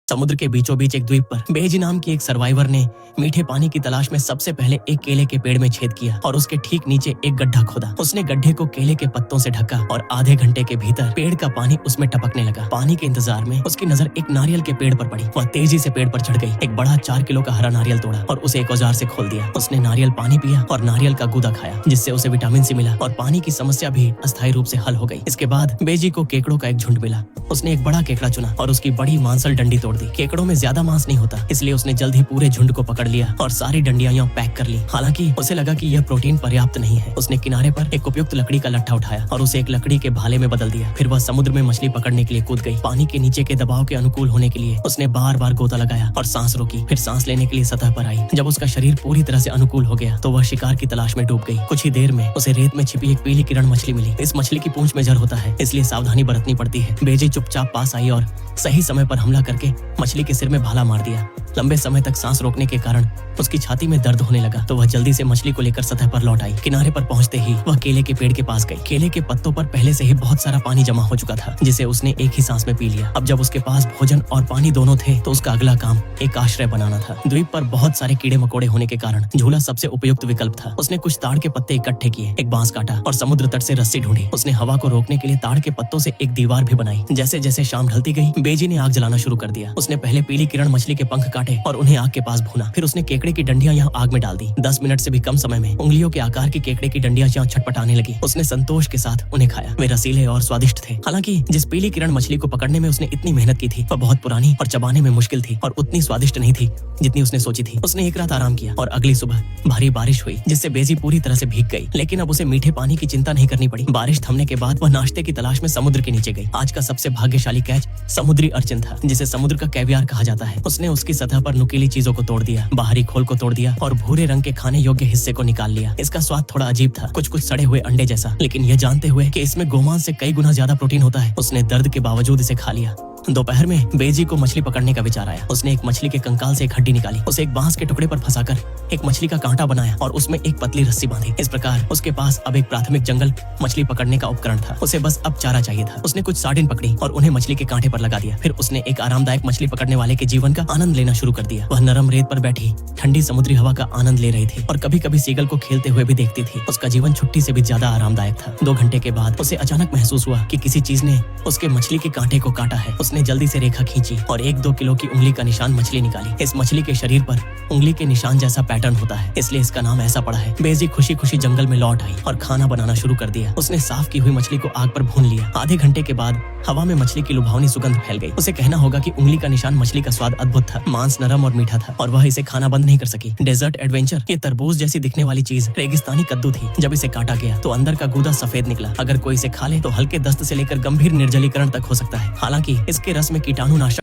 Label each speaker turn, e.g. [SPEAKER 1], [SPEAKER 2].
[SPEAKER 1] समुद्र के बीचों बीच एक द्वीप पर बेजी नाम की एक सर्वाइवर ने मीठे पानी की तलाश में सबसे पहले एक केले के पेड़ में छेद किया और उसके ठीक नीचे एक गड्ढा खोदा। उसने गड्ढे को केले के पत्तों से ढका और आधे घंटे के भीतर पेड़ का पानी उसमें टपकने लगा। पानी के इंतजार में उसकी नजर एक नारियल के पेड़ पर पड़ी। वह तेजी से पेड़ पर चढ़ गई, एक बड़ा 4 किलो का हरा नारियल तोड़ा और उसे एक औजार से खोल दिया। उसने नारियल पानी पिया और नारियल का गूदा खाया, जिससे उसे विटामिन सी मिला और पानी की समस्या भी अस्थायी रूप से हल हो गई। इसके बाद बेजी को केकड़ों का एक झुंड मिला। उसने एक बड़ा केकड़ा चुना और उसकी बड़ी मांसल डंडी तोड़ दी। केकड़ों में ज्यादा मांस नहीं होता, इसलिए उसने जल्द ही पूरे झुंड को पकड़ लिया और सारी डंडियां यहाँ पैक कर ली। हालांकि उसे लगा कि यह प्रोटीन पर्याप्त नहीं है। उसने किनारे पर एक उपयुक्त लकड़ी का लट्ठा उठाया और उसे एक लकड़ी के भाले में बदल दिया। फिर वह समुद्र में मछली पकड़ने के लिए कूद गई। पानी के नीचे के दबाव के अनुकूल होने के लिए उसने बार बार गोता लगाया और सांस रोकी। फिर सांस लेने के लिए सतह पर आई। जब उसका शरीर पूरी तरह से अनुकूल हो गया तो वह शिकार की तलाश में डूब गई। कुछ ही देर में उसे रेत में छिपी एक पीली किरण मछली मिली। इस मछली की पूंछ में जर होता है, इसलिए सावधानी बरतनी पड़ती है। बेजी चुपचाप पास आई और सही समय पर हमला करके मछली के सिर में भाला मार दिया। लंबे समय तक सांस रोकने के कारण उसकी छाती में दर्द होने लगा, तो वह जल्दी से मछली को लेकर सतह पर लौट आई। किनारे पर पहुंचते ही वह केले के पेड़ के पास गई। केले के पत्तों पर पहले से ही बहुत सारा पानी जमा हो चुका था, जिसे उसने एक ही सांस में पी लिया। अब जब उसके पास भोजन और पानी दोनों थे तो उसका अगला काम एक आश्रय बनाना था। द्वीप पर बहुत सारे कीड़े मकोड़े होने के कारण झूला सबसे उपयुक्त विकल्प था। उसने कुछ ताड़ के पत्ते इकट्ठे किए, एक बांस काटा और समुद्र तट से रस्सी ढूंढी। उसने हवा को रोकने के लिए ताड़ के पत्तों से एक दीवार भी बनाई। जैसे जैसे शाम ढलती गई, बेजी ने आग जलाना शुरू कर दिया। उसने पहले पीली किरण मछली के पंख काटे और उन्हें आग के पास भूना। फिर उसने केकड़े की डंडियां यहाँ आग में डाल दी। 10 मिनट से भी कम समय में उंगलियों के आकार की केकड़े की डंडियां यहाँ छटपटाने लगी। उसने संतोष के साथ उन्हें खाया। वे रसीले और स्वादिष्ट थे। हालांकि जिस पीली किरण मछली को पकड़ने में उसने इतनी मेहनत की थी वह बहुत पुरानी और चबाने में मुश्किल थी और उतनी स्वादिष्ट नहीं थी जितनी उसने सोची थी। उसने एक रात आराम किया और अगली सुबह भारी बारिश हुई, जिससे बेजी पूरी तरह से भीग गई। लेकिन अब उसे मीठे पानी की चिंता नहीं करनी पड़ी। बारिश थमने के बाद वह नाश्ते की तलाश में समुद्र के नीचे गई। आज का सबसे भाग्यशाली कैच समुद्री अर्चिन था, जिसे समुद्र का कैवियार कहा जाता है। उसने उसकी सतह पर नुकीली चीजों को तोड़ दिया, बाहरी खोल को तोड़ दिया और भूरे रंग के खाने योग्य हिस्से को निकाल लिया। इसका स्वाद थोड़ा अजीब था, कुछ कुछ सड़े हुए अंडे जैसा, लेकिन यह जानते हुए कि इसमें गोमांस से कई गुना ज्यादा प्रोटीन होता है, उसने दर्द के बावजूद इसे खा लिया। दोपहर में बेजी को मछली पकड़ने का विचार आया। उसने एक मछली के कंकाल से एक हड्डी निकाली, उसे एक बांस के टुकड़े पर फंसाकर एक मछली का कांटा बनाया और उसमें एक पतली रस्सी बांधी। इस प्रकार उसके पास अब एक प्राथमिक जंगल मछली पकड़ने का उपकरण था। उसे बस अब चारा चाहिए था। उसने कुछ सार्डिन पकड़ी और उन्हें मछली के कांटे पर लगा दिया। फिर उसने एक आरामदायक मछली पकड़ने वाले के जीवन का आनंद लेना शुरू कर दिया। वह नरम रेत पर बैठी ठंडी समुद्री हवा का आनंद ले रही थी और कभी कभी सीगल को खेलते हुए भी देखती थी। उसका जीवन छुट्टी से भी ज्यादा आरामदायक था। 2 घंटे के बाद उसे अचानक महसूस हुआ कि किसी चीज ने उसके मछली के कांटे को काटा है। उसने जल्दी से रेखा खींची और 1-2 किलो की उंगली का निशान मछली निकाली। इस मछली के शरीर पर उंगली के निशान जैसा पैटर्न होता है, इसलिए इसका नाम ऐसा पड़ा है। बेजी खुशी खुशी जंगल में लौट आई और खाना बनाना शुरू कर दिया। उसने साफ की हुई मछली को आग पर भून लिया। आधे घंटे के बाद हवा में मछली की लुभावनी सुगंध फैल गई। उसे कहना होगा कि उंगली का निशान मछली का स्वाद अद्भुत था। मांस नरम और मीठा था और वह इसे खाना बंद नहीं कर सकी। डेजर्ट एडवेंचर, ये तरबूज जैसी दिखने वाली चीज रेगिस्तानी कद्दू थी। जब इसे काटा गया तो अंदर का गूदा सफेद निकला। अगर कोई इसे खा ले तो हल्के दस्त से लेकर गंभीर निर्जलीकरण तक हो सकता है। हालांकि इसके रस में कीटाणुनाशक